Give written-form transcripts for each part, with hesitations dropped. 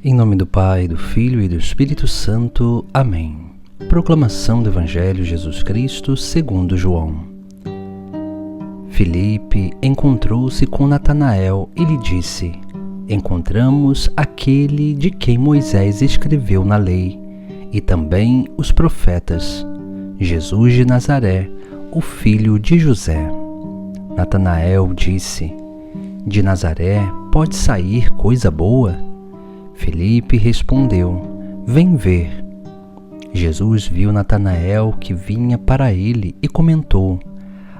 Em nome do Pai, do Filho e do Espírito Santo. Amém. Proclamação do Evangelho de Jesus Cristo segundo João. Filipe encontrou-se com Natanael e lhe disse: Encontramos aquele de quem Moisés escreveu na lei, e também os profetas, Jesus de Nazaré, o filho de José. Natanael disse: De Nazaré pode sair coisa boa? Filipe respondeu: Vem ver. Jesus viu Natanael que vinha para ele e comentou: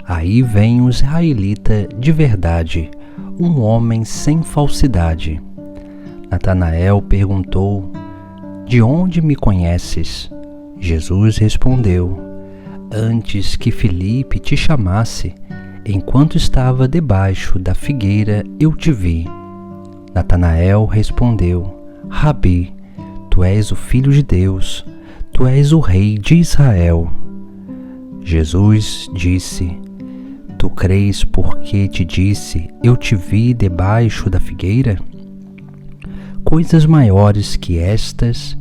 Aí vem um israelita de verdade, um homem sem falsidade. Natanael perguntou: De onde me conheces? Jesus respondeu: Antes que Filipe te chamasse, enquanto estava debaixo da figueira, eu te vi. Natanael respondeu: Rabi, tu és o Filho de Deus, tu és o Rei de Israel. Jesus disse: Tu crês porque te disse, eu te vi debaixo da figueira? Coisas maiores que estas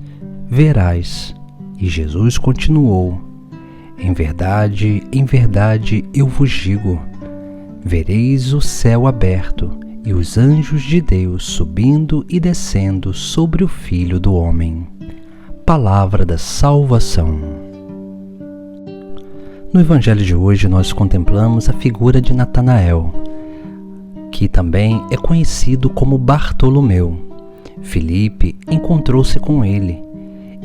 verás. E Jesus continuou: em verdade, eu vos digo, vereis o céu aberto e os anjos de Deus subindo e descendo sobre o Filho do Homem. Palavra da salvação. No Evangelho de hoje nós contemplamos a figura de Natanael, que também é conhecido como Bartolomeu. Filipe encontrou-se com ele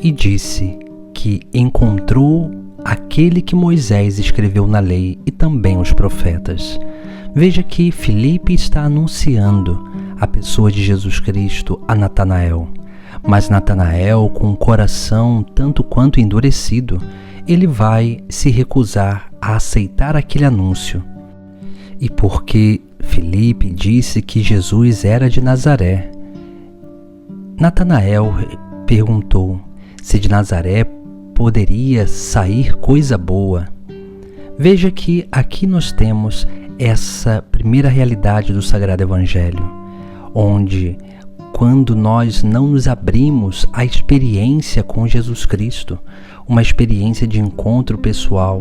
e disse que encontrou aquele que Moisés escreveu na lei e também os profetas. Veja que Filipe está anunciando a pessoa de Jesus Cristo a Natanael. Mas Natanael, com o coração tanto quanto endurecido, ele vai se recusar a aceitar aquele anúncio. E porque Filipe disse que Jesus era de Nazaré, Natanael perguntou se de Nazaré poderia sair coisa boa. Veja que aqui nós temos essa primeira realidade do Sagrado Evangelho, onde quando nós não nos abrimos à experiência com Jesus Cristo, uma experiência de encontro pessoal,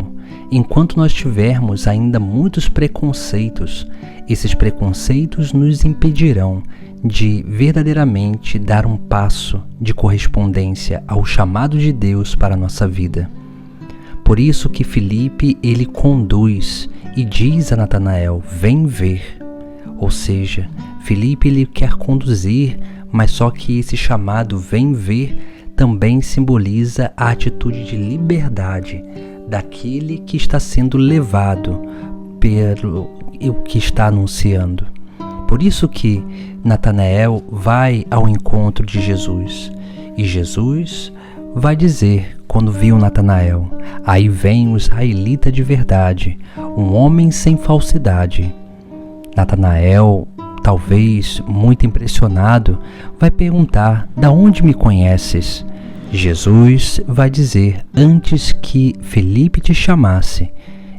enquanto nós tivermos ainda muitos preconceitos, esses preconceitos nos impedirão de verdadeiramente dar um passo de correspondência ao chamado de Deus para a nossa vida. Por isso que Filipe, ele conduz e diz a Natanael: vem ver. Ou seja, Filipe ele quer conduzir, mas só que esse chamado vem ver também simboliza a atitude de liberdade daquele que está sendo levado pelo que está anunciando. Por isso que Natanael vai ao encontro de Jesus, e Jesus vai dizer, quando viu Natanael: aí vem o israelita de verdade, um homem sem falsidade. Natanael, talvez muito impressionado, vai perguntar: da onde me conheces? Jesus vai dizer: antes que Filipe te chamasse,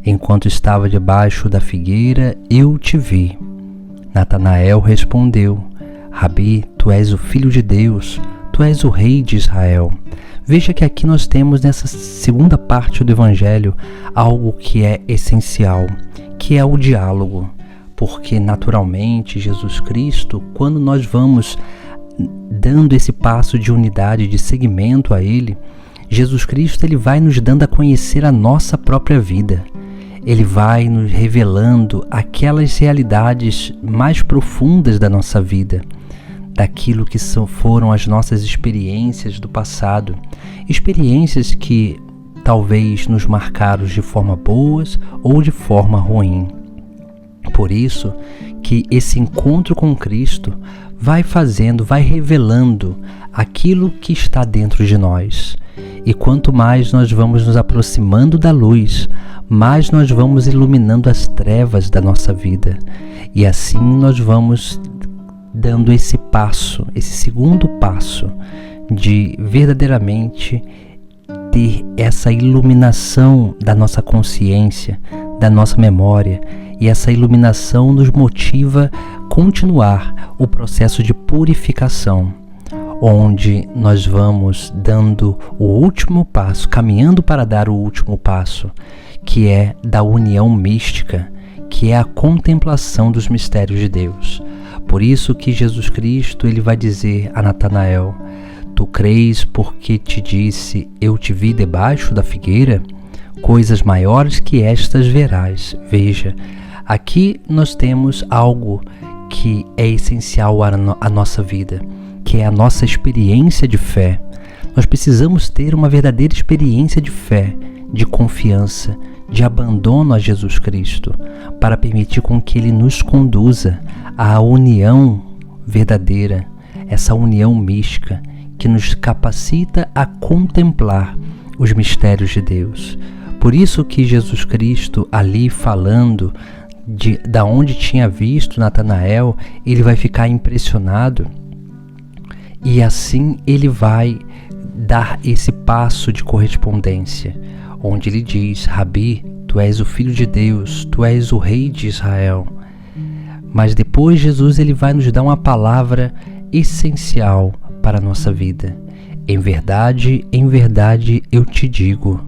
enquanto estava debaixo da figueira, eu te vi. Natanael respondeu: Rabi, tu és o Filho de Deus, tu és o Rei de Israel. Veja que aqui nós temos nessa segunda parte do Evangelho algo que é essencial, que é o diálogo. Porque naturalmente Jesus Cristo, quando nós vamos dando esse passo de unidade, de seguimento a Ele, Jesus Cristo ele vai nos dando a conhecer a nossa própria vida. Ele vai nos revelando aquelas realidades mais profundas da nossa vida, daquilo que foram as nossas experiências do passado, experiências que talvez nos marcaram de forma boas ou de forma ruim. Por isso que esse encontro com Cristo vai revelando aquilo que está dentro de nós. E quanto mais nós vamos nos aproximando da luz, mais nós vamos iluminando as trevas da nossa vida. E assim nós vamos dando esse passo, esse segundo passo, de verdadeiramente ter essa iluminação da nossa consciência, da nossa memória, e essa iluminação nos motiva a continuar o processo de purificação, onde nós vamos dando o último passo, caminhando para dar o último passo, que é da união mística, que é a contemplação dos mistérios de Deus. Por isso que Jesus Cristo ele vai dizer a Natanael: tu crês porque te disse, eu te vi debaixo da figueira? Coisas maiores que estas verás. Veja, aqui nós temos algo que é essencial à nossa vida, que é a nossa experiência de fé. Nós precisamos ter uma verdadeira experiência de fé, de confiança, de abandono a Jesus Cristo, para permitir com que Ele nos conduza à união verdadeira, essa união mística que nos capacita a contemplar os mistérios de Deus. Por isso que Jesus Cristo, ali falando da onde tinha visto Natanael, ele vai ficar impressionado e assim ele vai dar esse passo de correspondência, onde ele diz: Rabi, tu és o Filho de Deus, tu és o Rei de Israel. Mas depois Jesus ele vai nos dar uma palavra essencial para a nossa vida. Em verdade, eu te digo,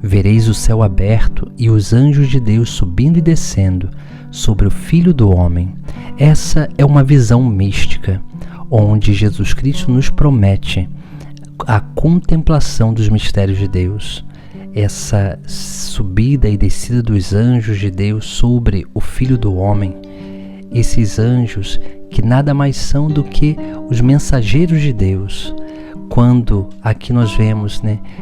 vereis o céu aberto e os anjos de Deus subindo e descendo sobre o Filho do Homem. Essa é uma visão mística, onde Jesus Cristo nos promete a contemplação dos mistérios de Deus. Essa subida e descida dos anjos de Deus sobre o Filho do Homem. Esses anjos que nada mais são do que os mensageiros de Deus. Quando aqui nós vemos,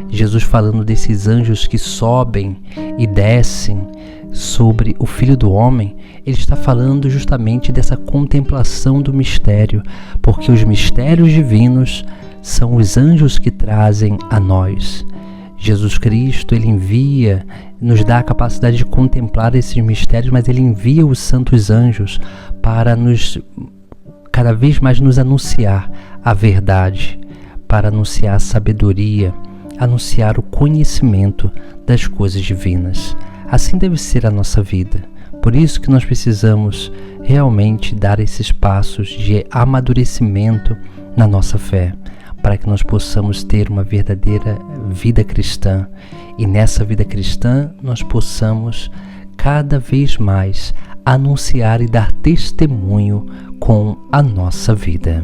Jesus falando desses anjos que sobem e descem sobre o Filho do Homem, ele está falando justamente dessa contemplação do mistério, porque os mistérios divinos são os anjos que trazem a nós. Jesus Cristo, ele envia, nos dá a capacidade de contemplar esses mistérios, mas ele envia os santos anjos para cada vez mais nos anunciar a verdade, para anunciar a sabedoria, anunciar o conhecimento das coisas divinas. Assim deve ser a nossa vida. Por isso que nós precisamos realmente dar esses passos de amadurecimento na nossa fé, para que nós possamos ter uma verdadeira vida cristã e nessa vida cristã nós possamos cada vez mais anunciar e dar testemunho com a nossa vida.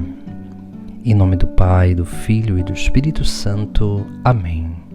Em nome do Pai, do Filho e do Espírito Santo. Amém.